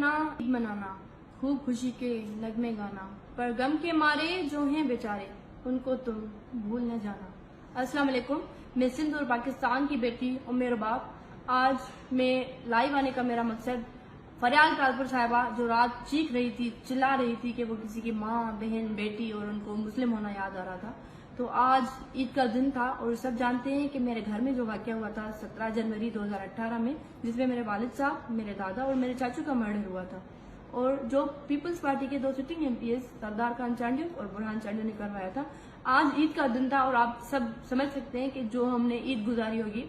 रहना, ईद मनाना, खूब खुशी के नगमे गाना, पर गम के मारे जो हैं बेचारे उनको तुम भूल न जाना। अस्सलाम वालेकुम, मैं सिंध और पाकिस्तान की बेटी और मेरे बाप। आज मैं लाइव आने का मेरा मकसद फरियाल कालपुर साहिबा जो रात चीख रही थी, चिल्ला रही थी कि वो किसी की माँ, बहन, बेटी और उनको मुस्लिम होना याद आ रहा था। तो आज ईद का दिन था और सब जानते हैं कि मेरे घर में जो वाक़या हुआ था 17 जनवरी 2018 में, जिसमें मेरे वालिद साहब, मेरे दादा और मेरे चाचू का मर्डर हुआ था, और जो पीपल्स पार्टी के 2 सिटिंग एमपीएस सरदार खान चांडियों और बुरहान चांडियों ने करवाया था। आज ईद का दिन था और आप सब समझ सकते हैं कि जो हमने ईद गुजारी होगी,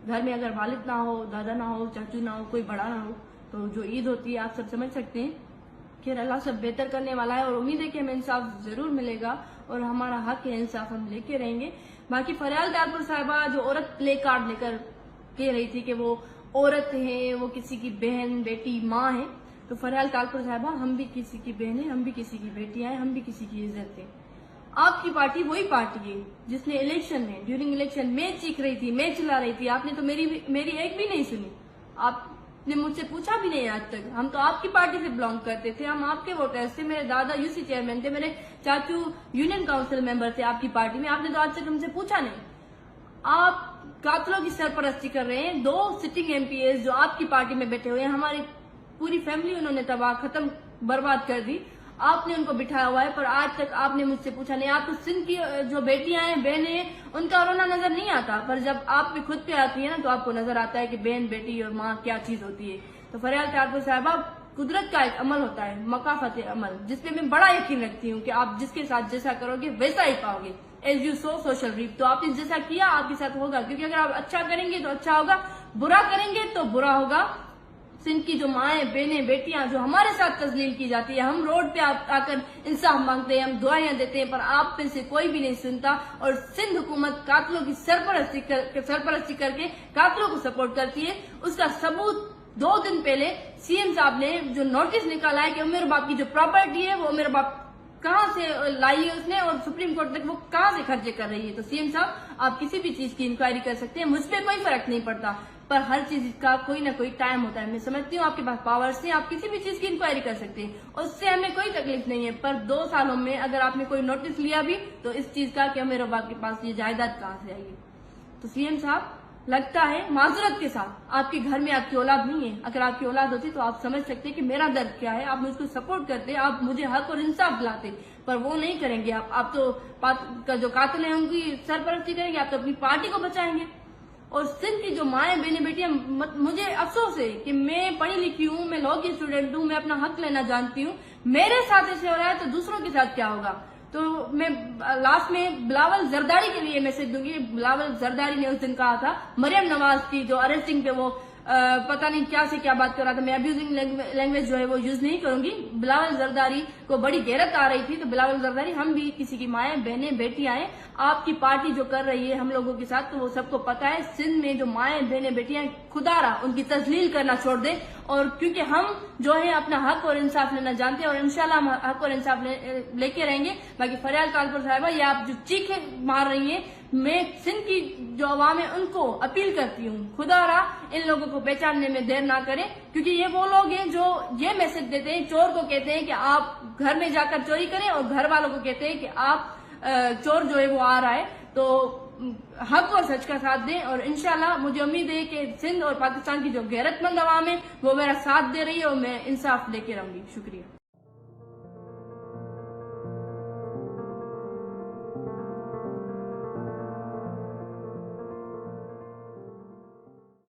घर में अगर वालिद ना हो, दादा ना हो, चाचू ना हो, कोई बड़ा ना हो, तो जो ईद होती है आप सब समझ सकते हैं कि अल्लाह सब बेहतर करने वाला है और उम्मीद है कि हमें इंसाफ जरूर मिलेगा और हमारा हक है, इंसाफ हम लेके रहेंगे। बाकी फरियाल कालपुर साहिबा जो औरत प्ले कार्ड लेकर कह रही थी कि वो औरत है, वो किसी की बहन, बेटी, माँ है, तो फरियाल कालपुर साहिबा हम भी किसी की बहन है, हम भी किसी की बेटियां हैं, हम भी किसी की इज्जत है। आपकी पार्टी वही पार्टी है जिसने इलेक्शन में, ड्यूरिंग इलेक्शन मैं चीख रही थी, मैं चिल्ला रही थी, आपने तो मेरी एक भी नहीं सुनी। आपने मुझसे पूछा भी नहीं आज तक। हम तो आपकी पार्टी से बिलोंग करते थे, हम आपके वोटर्स थे, मेरे दादा यूसी चेयरमैन थे, मेरे चाचू यूनियन काउंसिल मेंबर थे आपकी पार्टी में। आपने तो आज तक हमसे पूछा नहीं। आप कातलों की सरपरस्ती कर रहे हैं। 2 सिटिंग एमपीएस जो आपकी पार्टी में बैठे हुए हैं, हमारी पूरी फैमिली उन्होंने तबाह, खत्म, बर्बाद कर दी। आपने उनको बिठाया हुआ है, पर आज तक आपने मुझसे पूछा नहीं। आपको सिंध की जो बेटियां हैं, बहनें हैं, उनका रोना नजर नहीं आता, पर जब आप भी खुद पे आती है ना, तो आपको नजर आता है कि बहन, बेटी और माँ क्या चीज होती है। तो फरियाल कालपुर साहिबा, कुदरत का एक अमल होता है, मकाफत अमल, जिसपे मैं बड़ा यकीन रखती हूँ कि आप जिसके साथ जैसा करोगे वैसा ही पाओगे। As you sow so shall reap, तो आपने जैसा किया आपके साथ होगा, क्योंकि अगर आप अच्छा करेंगे तो अच्छा होगा, बुरा करेंगे तो बुरा होगा। सिंध की जो माएं, बहनें, बेटियां जो हमारे साथ तजलील की जाती है, हम रोड पे आकर इंसाफ मांगते हैं, हम दुआएं देते हैं, पर आप में से कोई भी नहीं सुनता। और सिंध हुकूमत कातलों की सरपरस्ती करके कातलों को सपोर्ट करती है। उसका सबूत 2 दिन पहले सीएम साहब ने जो नोटिस निकाला है कि उमेर बाप की जो प्रॉपर्टी है वो उमेर बाप कहाँ से लाई है उसने और सुप्रीम कोर्ट तक वो कहाँ से खर्चे कर रही है। तो सीएम साहब, आप किसी भी चीज की इंक्वायरी कर सकते हैं, मुझ पर कोई फर्क नहीं पड़ता, पर हर चीज का कोई ना कोई टाइम होता है। मैं समझती हूँ आपके पास पावर्स हैं, आप किसी भी चीज की इंक्वायरी कर सकते हैं, उससे हमें कोई तकलीफ नहीं है। पर 2 सालों में अगर आपने कोई नोटिस लिया भी तो इस चीज का कि मेरे बाप के पास ये जायदाद कहाँ से आई है। तो सीएम साहब, लगता है माजरत के साथ आपके घर में आपकी औलाद नहीं है। अगर आपकी औलाद होती तो आप समझ सकते कि मेरा दर्द क्या है, आप मुझको सपोर्ट करते, आप मुझे हक और इंसाफ दिलाते, पर वो नहीं करेंगे। आप तो जो कातिल है उनकी सरपरस्ती करेंगे, आप तो अपनी पार्टी को बचाएंगे। और सिंध की जो माएं, बहनें, बेटियां, मुझे अफसोस है कि मैं पढ़ी लिखी हूँ, मैं लॉ की स्टूडेंट हूँ, मैं अपना हक लेना जानती हूँ, मेरे साथ ऐसे हो रहा है तो दूसरों के साथ क्या होगा। तो मैं लास्ट में बिलावल जरदारी के लिए मैसेज दूंगी। बिलावल जरदारी ने उस दिन कहा था मरियम नवाज की जो अरेस्टिंग पे वो पता नहीं क्या से क्या बात कर रहा था, मैं अब्यूजिंग लैंग्वेज जो है वो यूज नहीं करूंगी। बिलावल जरदारी को बड़ी गैरत आ रही थी, तो बिलावल जरदारी, हम भी किसी की माएं, बहनें, बेटियां हैं, आपकी पार्टी जो कर रही है हम लोगों के साथ, तो वो सबको पता है। सिंध में जो माएं, बहनें, बेटियां, खुदारा उनकी तजलील करना छोड़ दें, और क्योंकि हम जो है अपना हक और इंसाफ लेना जानते हैं और इंशाल्लाह हम हक और इंसाफ लेके रहेंगे। बाकी फरियाल कालपुर साहिबा, ये आप जो चीखे मार रही हैं, मैं सिंध की जो अवाम है उनको अपील करती हूँ, खुदारा इन लोगों को पहचानने में देर ना करें, क्योंकि ये वो लोग हैं जो ये मैसेज देते हैं, चोर को कहते हैं कि आप घर में जाकर चोरी करें और घर वालों को कहते हैं कि आप चोर जो है वो आ रहा है। तो हक और सच का साथ दें, और इंशाल्लाह मुझे उम्मीद है कि सिंध और पाकिस्तान की जो गैरतमंद अवाम है वो मेरा साथ दे रही है और मैं इंसाफ लेके रहूंगी। शुक्रिया।